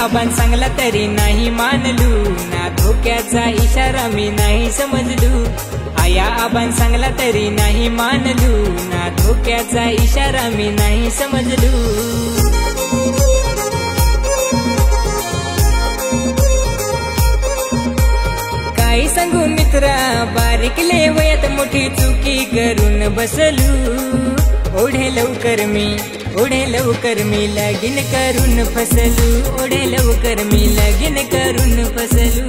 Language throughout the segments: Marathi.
आबान सांगला तरी नाही मानलू, ना धोक्याचा इशारा मी नाही समजलू। आया आबान सांगला तरी नाही मानलू, ना धोक्याचा इशारा मी नाही समजलू। काय सांगू मित्रा, बारीकले वयात मोठी चुकी करून बसलू। ओढे लवकर मी लगीन करून फसलू, ओढे लवकर मी लगीन करून फसलू।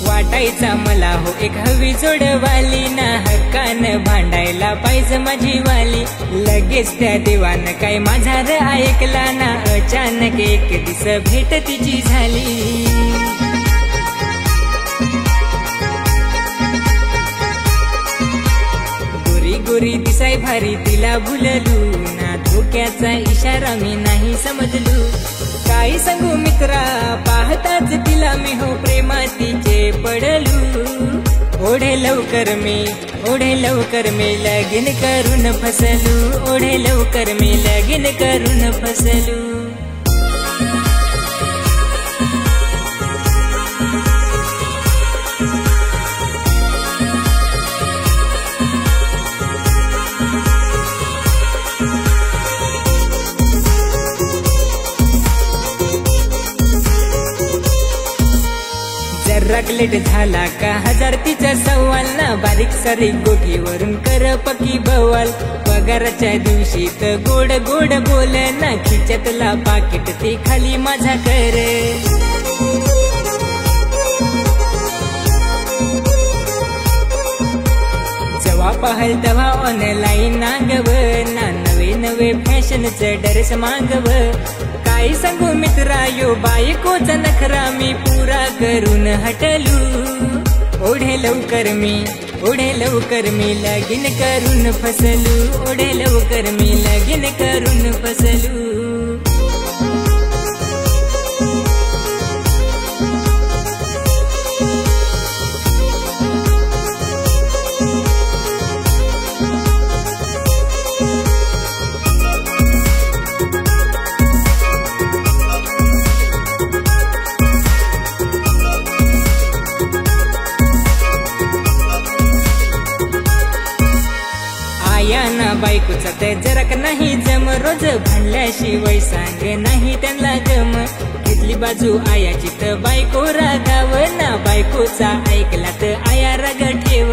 वाटायचा मला हो एक हवी जोडवाली, ना हक्कान भांडायला पाहिजे माझी वाली। लगेच त्या देवानं काय माझा र ऐकला ना, अचानक एक दिस भेट तिची झाली। गोरी गोरी दिसाय भारी तिला भुललू, ना धोक्याचा इशारा मी नाही समजलू। काय सांगू मित्रा, पाहताच तिला मी हो प्रेमातीचे पडलू। ओढे लवकर मी लगीन करून फसलू, ओढे लवकर मी लगीन करून फसलू। रकलेट झाला का हजार तिचा सवाल, ना बारीक सारीक गोठीवरून कर पकी बवाल। पगाराच्या दिवशी तर गोड गोड बोल, ना खिच्यातला पाकिट ते खाली माझा कर। जेव्हा पाहल तेव्हा ऑनलाईन नागव, ना नवे नवे फॅशनचं ड्रेस मागव। काय सांगू मित्रा, यो बायकोचा नखरा मी पुरा करून हटलू। ओढे लवकर मी लगीन करून फसलू, ओढे लवकर मी लगीन करून फसलू। ना बायकोचा ते जरक नाही जम, रोज भांडल्याशिवाय सांग नाही त्यांना गम। घेतली बाजू आयाची तर बायको रागाव, ना बायकोचा ऐकला तर आया राग ठेव।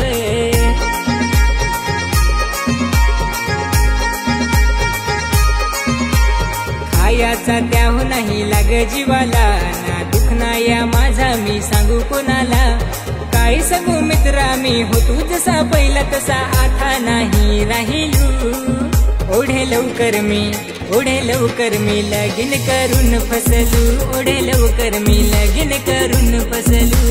खायाचा त्याहू नाही लाग जीवाला, ना दुखना या माझा मी सांगू कोणाला। काय सांगू मित्रा, मी होतो जसा पहिला तसा आता नाही राहिलू। ओढे लवकर मी लगीन करून फसलू, ओढे लवकर मी लगीन करून फसलू।